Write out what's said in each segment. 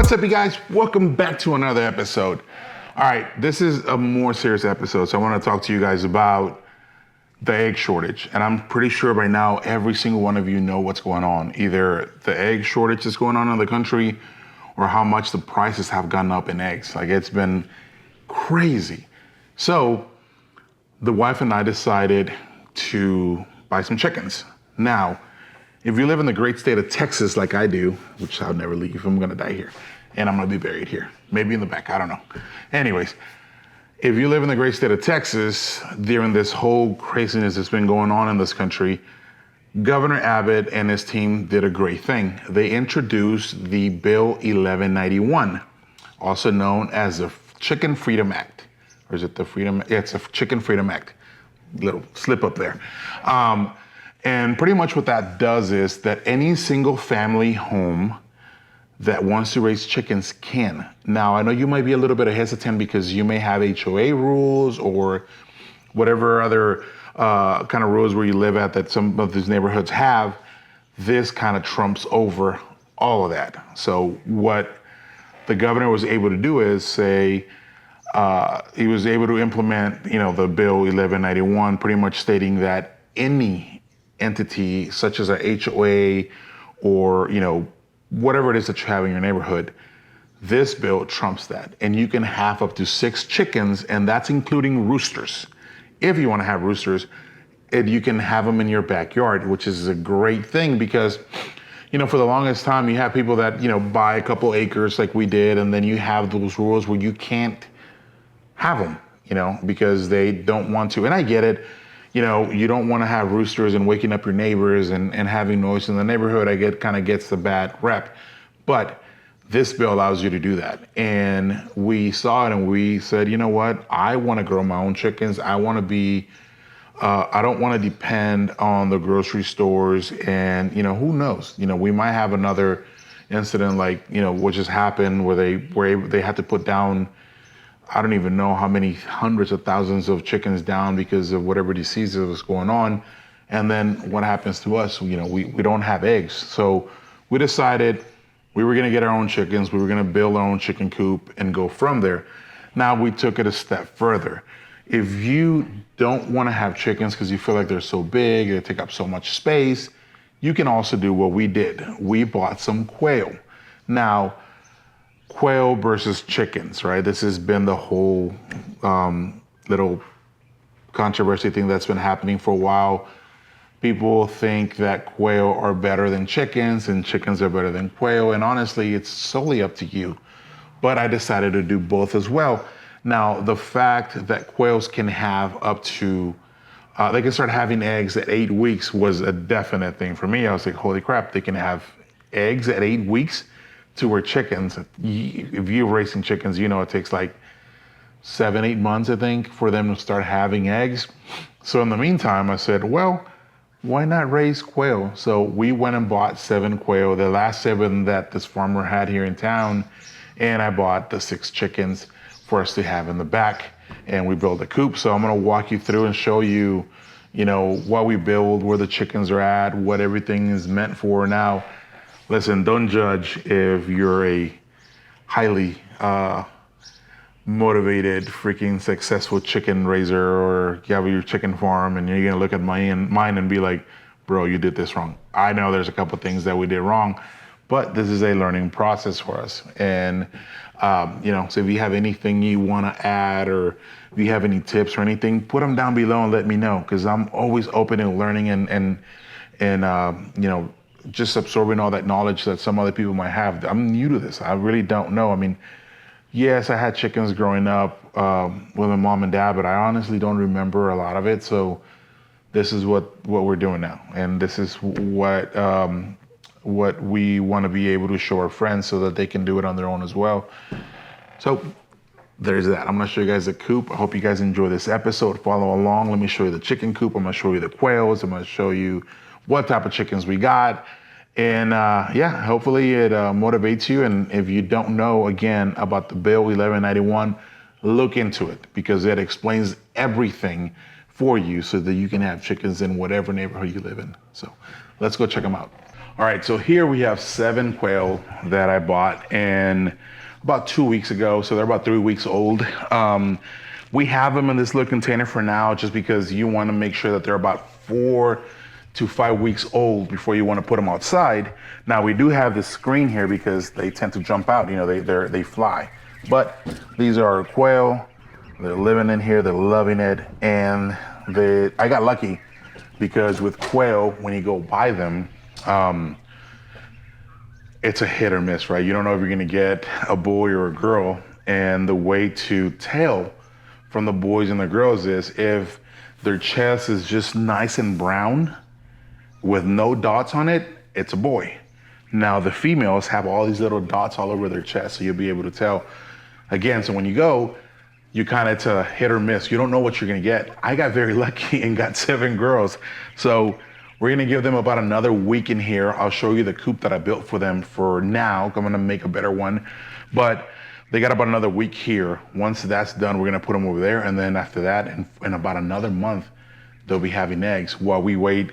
What's up, you guys? Welcome back to another episode. All right, this is a more serious episode, so I want to talk to you guys about the egg shortage. And I'm pretty sure by now every single one of you know what's going on. Either the egg shortage is going on in the country or how much the prices have gone up in eggs. Like, it's been crazy. So the wife and I decided to buy some chickens. Now, if you live in the great state of Texas like I do, which I'll never leave, I'm gonna die here. And I'm gonna be buried here. Maybe in the back, I don't know. Anyways, if you live in the great state of Texas, during this whole craziness that's been going on in this country, Governor Abbott and his team did a great thing. They introduced the Bill 1191, also known as the Chicken Freedom Act. Or is it the Freedom? Yeah, it's a Chicken Freedom Act. Little slip up there. And pretty much what that does is that any single family home that wants to raise chickens can. Now, I know you might be a little bit hesitant because you may have HOA rules or whatever other kind of rules where you live at that some of these neighborhoods have. This kind of trumps over all of that. So what the governor was able to do is say, he was able to implement, the Bill 1191, pretty much stating that any entity such as a HOA or, whatever it is that you have in your neighborhood, this bill trumps that. And you can have up to 6 chickens, and that's including roosters. If you want to have roosters, you can have them in your backyard, which is a great thing because, for the longest time, you have people that, buy a couple acres like we did, and then you have those rules where you can't have them, because they don't want to. And I get it. You don't want to have roosters and waking up your neighbors and having noise in the neighborhood. I get kind of gets the bad rep. But this bill allows you to do that. And we saw it and we said, you know what? I want to grow my own chickens. I want to be, I don't want to depend on the grocery stores. And, who knows? We might have another incident like, what just happened where they had to put down, I don't even know how many hundreds of thousands of chickens down because of whatever disease was going on. And then what happens to us? We don't have eggs. So we decided we were gonna get our own chickens. We were gonna build our own chicken coop and go from there. Now we took it a step further. If you don't wanna have chickens because you feel like they're so big, they take up so much space, you can also do what we did. We bought some quail. Now, quail versus chickens, right? This has been the whole little controversy thing that's been happening for a while. People think that quail are better than chickens and chickens are better than quail. And honestly, it's solely up to you. But I decided to do both as well. Now, the fact that quails can have up to, they can start having eggs at 8 weeks was a definite thing for me. I was like, holy crap, they can have eggs at 8 weeks? To where chickens, if you're raising chickens, it takes like 7-8 months, I think, for them to start having eggs. So in the meantime, I said, well, why not raise quail? So we went and bought 7 quail, the last 7 that this farmer had here in town. And I bought the 6 chickens for us to have in the back. And we built a coop. So I'm gonna walk you through and show you, what we build, where the chickens are at, what everything is meant for. Now, listen, don't judge if you're a highly motivated, freaking successful chicken raiser or you have your chicken farm and you're gonna look at mine and be like, bro, you did this wrong. I know there's a couple things that we did wrong, but this is a learning process for us. And, so if you have anything you wanna add or if you have any tips or anything, put them down below and let me know because I'm always open and learning and just absorbing all that knowledge that some other people might have. I'm new to this. I really don't know. I mean, yes, I had chickens growing up with my mom and dad, but I honestly don't remember a lot of it. So this is what we're doing now. And this is what we want to be able to show our friends so that they can do it on their own as well. So there's that. I'm going to show you guys the coop. I hope you guys enjoy this episode. Follow along. Let me show you the chicken coop. I'm going to show you the quails. I'm going to show you what type of chickens we got. And hopefully it motivates you. And if you don't know, again, about the Bill 1191, look into it because it explains everything for you so that you can have chickens in whatever neighborhood you live in. So let's go check them out. All right, so here we have 7 quail that I bought in about 2 weeks ago. So they're about 3 weeks old. We have them in this little container for now, just because you want to make sure that they're about 4 to 5 weeks old before you want to put them outside. Now we do have this screen here because they tend to jump out. You know, they fly. But these are quail. They're living in here. They're loving it, and I got lucky because with quail, when you go buy them, it's a hit or miss, right? You don't know if you're gonna get a boy or a girl, and the way to tell from the boys and the girls is if their chest is just nice and brown with no dots on it, it's a boy. Now the females have all these little dots all over their chest, so you'll be able to tell. Again, so when you go, you kind of, it's a hit or miss. You don't know what you're gonna get. I got very lucky and got 7 girls. So we're gonna give them about another week in here. I'll show you the coop that I built for them for now. I'm gonna make a better one. But they got about another week here. Once that's done, we're gonna put them over there. And then after that, in about another month, they'll be having eggs. While we wait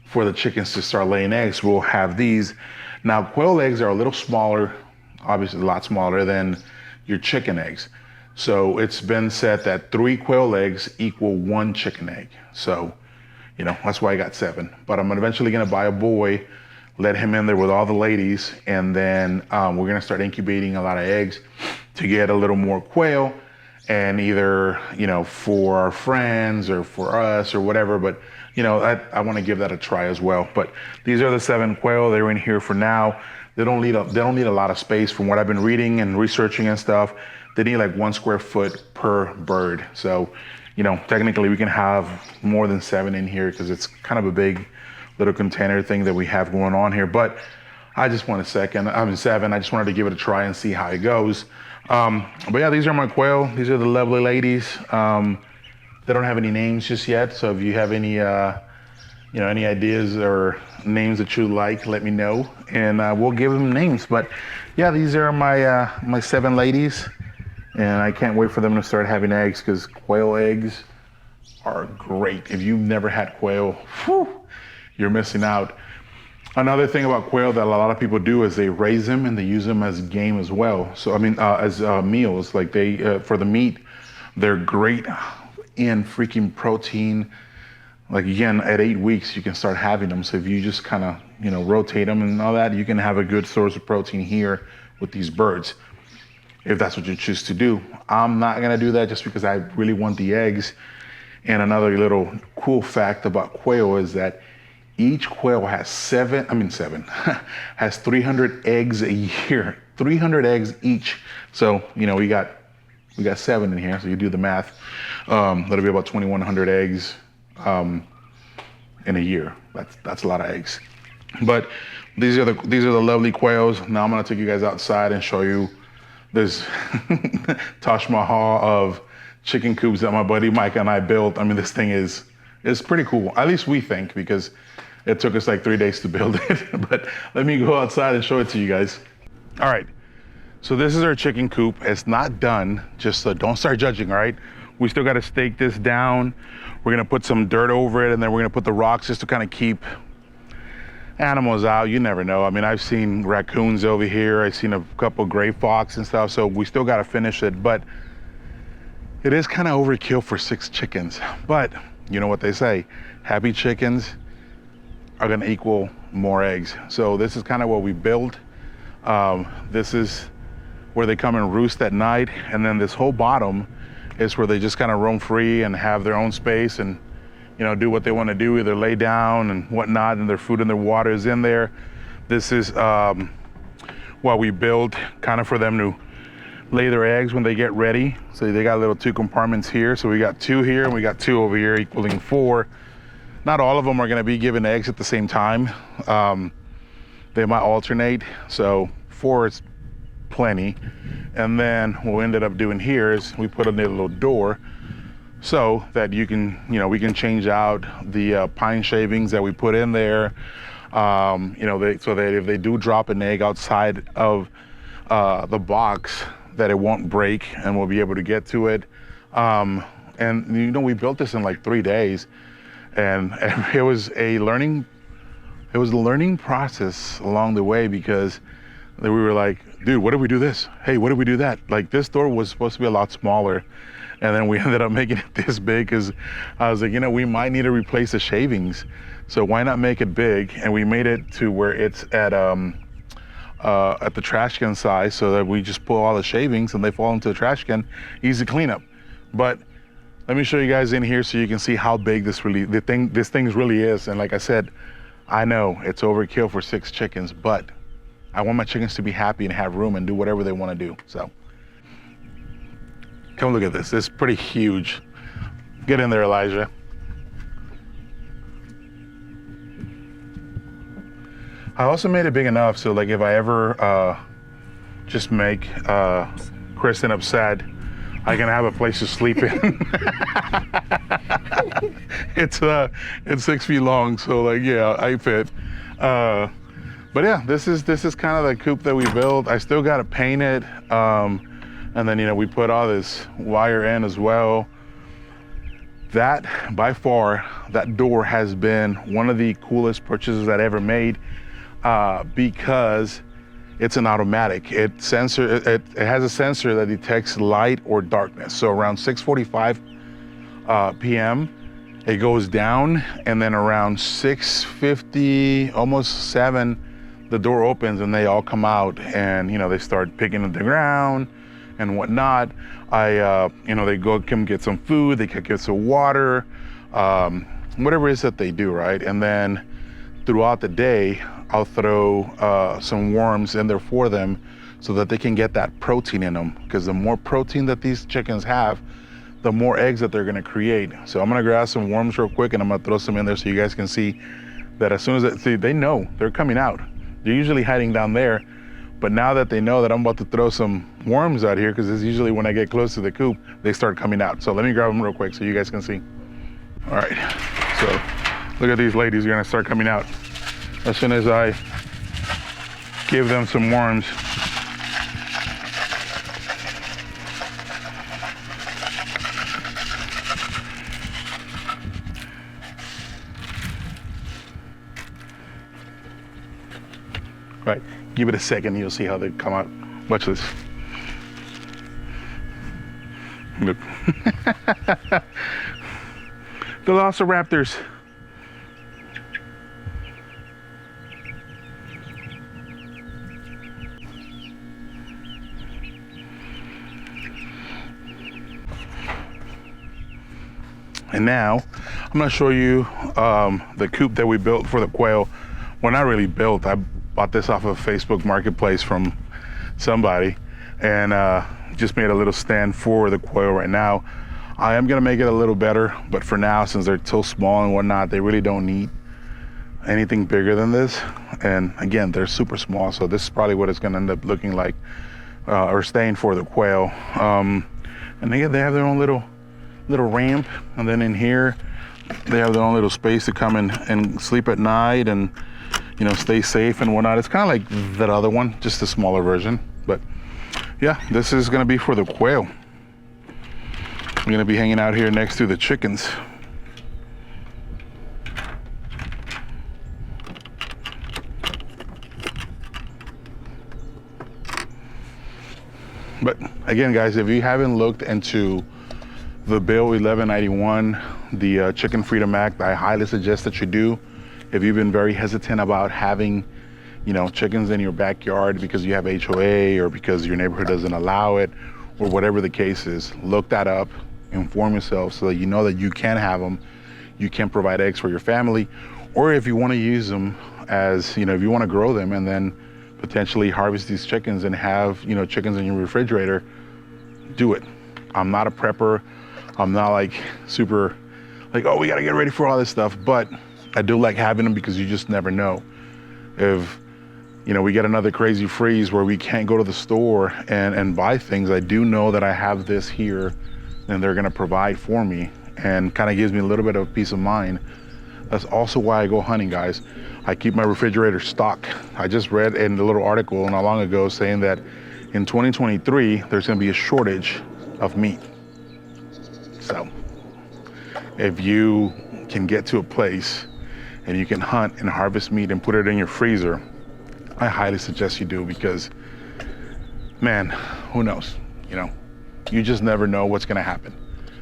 for the chickens to start laying eggs, we'll have these. Now, quail eggs are a little smaller, obviously a lot smaller than your chicken eggs. So it's been said that 3 quail eggs equal 1 chicken egg. So, you know, that's why I got 7. But I'm eventually gonna buy a boy, let him in there with all the ladies, and then we're gonna start incubating a lot of eggs to get a little more quail, and either, you know, for our friends or for us or whatever. But, you know, I wanna give that a try as well. But these are the 7 quail. They're in here for now. They don't need a lot of space from what I've been reading and researching and stuff. They need like 1 square foot per bird. So, you know, technically we can have more than 7 in here because it's kind of a big little container thing that we have going on here. But I just want 7. I just wanted to give it a try and see how it goes. But yeah, these are my quail. These are the lovely ladies. They don't have any names just yet. So if you have any, you know, any ideas or names that you like, let me know, and we'll give them names. But yeah, these are my my 7 ladies, and I can't wait for them to start having eggs because quail eggs are great. If you've never had quail, whew, you're missing out. Another thing about quail that a lot of people do is they raise them and they use them as game as well. So I mean, as meals, like they for the meat, they're great in freaking protein. Like again, at 8 weeks, you can start having them. So if you just kind of, you know, rotate them and all that, you can have a good source of protein here with these birds, if that's what you choose to do. I'm not gonna do that just because I really want the eggs. And another little cool fact about quail is that each quail has has 300 eggs a year, 300 eggs each. So, you know, we got 7 in here. So you do the math. That'll be about 2,100 eggs in a year. That's a lot of eggs. But these are the lovely quails. Now I'm gonna take you guys outside and show you this Taj Mahal of chicken coops that my buddy Mike and I built. I mean, this thing is pretty cool. At least we think, because it took us like 3 days to build it. But let me go outside and show it to you guys. All right, so this is our chicken coop. It's not done, just so don't start judging, all right? We still gotta stake this down. We're gonna put some dirt over it, and then we're gonna put the rocks just to kind of keep animals out. You never know. I mean, I've seen raccoons over here. I've seen a couple gray fox and stuff, so we still gotta finish it. But it is kind of overkill for 6 chickens. But you know what they say, happy chickens are gonna equal more eggs. So this is kind of what we built. This is where they come and roost at night, and then this whole bottom is where they just kind of roam free and have their own space and, you know, do what they want to do, either lay down and whatnot, and their food and their water is in there. This is what we build kind of for them to lay their eggs when they get ready. So they got little 2 compartments here. So we got 2 here and we got 2 over here, equaling 4. Not all of them are gonna be giving eggs at the same time. They might alternate, so 4 is plenty. And then what we ended up doing here is we put in a little door so that you can, you know, we can change out the pine shavings that we put in there. You know, so that if they do drop an egg outside of the box, that it won't break and we'll be able to get to it. And you know, we built this in like 3 days, and it was a learning it was a learning process along the way, because we were like, dude, what if we do this? Hey, what if we do that? Like, this door was supposed to be a lot smaller, and then we ended up making it this big, because I was like, you know, we might need to replace the shavings, so why not make it big? And we made it to where it's at the trash can size, so that we just pull all the shavings and they fall into the trash can, easy cleanup. But let me show you guys in here so you can see how big this thing really is. And like I said, I know it's overkill for 6 chickens, but I want my chickens to be happy and have room and do whatever they want to do. So come look at this. It's pretty huge. Get in there, Elijah. I also made it big enough so, like, if I ever just make Kristen upset, I can have a place to sleep in. It's 6 feet long, so, like, yeah, I fit. But yeah, this is kind of the coop that we built. I still got to paint it, and then, you know, we put all this wire in as well. That, by far, that door has been one of the coolest purchases that I ever made, because it's an automatic. It has a sensor that detects light or darkness. So around 6:45 p.m. it goes down, and then around 6:50, almost 7, the door opens and they all come out, and, you know, they start picking at the ground and whatnot. You know, they go come get some food, they can get some water, whatever it is that they do, right? And then throughout the day, I'll throw some worms in there for them so that they can get that protein in them, because the more protein that these chickens have, the more eggs that they're gonna create. So I'm gonna grab some worms real quick and I'm gonna throw some in there so you guys can see that as soon as they know they're coming out. They're usually hiding down there, but now that they know that I'm about to throw some worms out here, because it's usually when I get close to the coop, they start coming out. So let me grab them real quick so you guys can see. All right, so look at these ladies, are gonna start coming out as soon as I give them some worms. Right, give it a second, you'll see how they come out. Watch this. Look. The Velociraptors. And now I'm gonna show you the coop that we built for the quail. Well, not really built. I bought this off of Facebook Marketplace from somebody, and just made a little stand for the quail right now. I am gonna make it a little better, but for now, since they're so small and whatnot, they really don't need anything bigger than this. And again, they're super small, so this is probably what it's gonna end up looking like, or staying for the quail. And they have their own little ramp, and then in here they have their own little space to come in and sleep at night and, you know, stay safe and whatnot. It's kind of like that other one, just a smaller version. But yeah, this is gonna be for the quail. I'm gonna be hanging out here next to the chickens. But again, guys, if you haven't looked into the Bill 1191, the Chicken Freedom Act, I highly suggest that you do. If you've been very hesitant about having, you know, chickens in your backyard because you have HOA or because your neighborhood doesn't allow it, or whatever the case is, look that up, inform yourself so that you know that you can have them, you can provide eggs for your family, or if you want to use them as, you know, if you want to grow them and then potentially harvest these chickens and have, you know, chickens in your refrigerator, do it. I'm not a prepper. I'm not like super like, oh, we got to get ready for all this stuff, but I do like having them because you just never know. If, you know, we get another crazy freeze where we can't go to the store and buy things, I do know that I have this here and they're gonna provide for me, and kind of gives me a little bit of peace of mind. That's also why I go hunting, guys. I keep my refrigerator stocked. I just read in a little article not long ago saying that in 2023, there's gonna be a shortage of meat. So if you can get to a place and you can hunt and harvest meat and put it in your freezer, I highly suggest you do, because man, who knows, you know, you just never know what's gonna happen.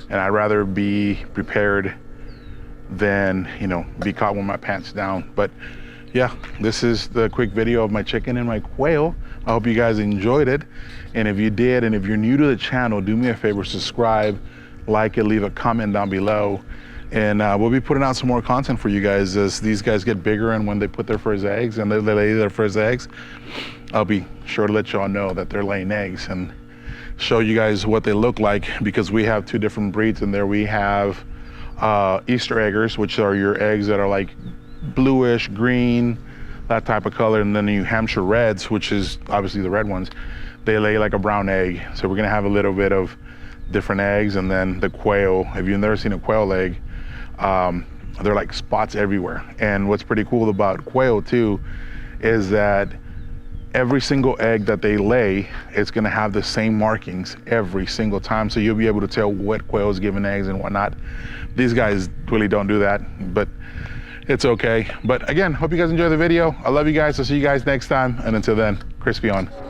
And I'd rather be prepared than, you know, be caught with my pants down. But yeah, this is the quick video of my chicken and my quail. I hope you guys enjoyed it. And if you did, and if you're new to the channel, do me a favor, subscribe, like it, leave a comment down below. And we'll be putting out some more content for you guys as these guys get bigger, and when they put their first eggs and they lay their first eggs, I'll be sure to let y'all know that they're laying eggs and show you guys what they look like, because we have two different breeds in there. We have Easter eggers, which are your eggs that are like bluish, green, that type of color. And then New Hampshire reds, which is obviously the red ones. They lay like a brown egg. So we're gonna have a little bit of different eggs. And then the quail, if you've never seen a quail egg, they're like spots everywhere. And what's pretty cool about quail too is that every single egg that they lay, it's gonna have the same markings every single time. So you'll be able to tell what quail is giving eggs and whatnot. These guys really don't do that, but it's okay. But again, hope you guys enjoy the video. I love you guys. I'll see you guys next time. And until then, crispy on.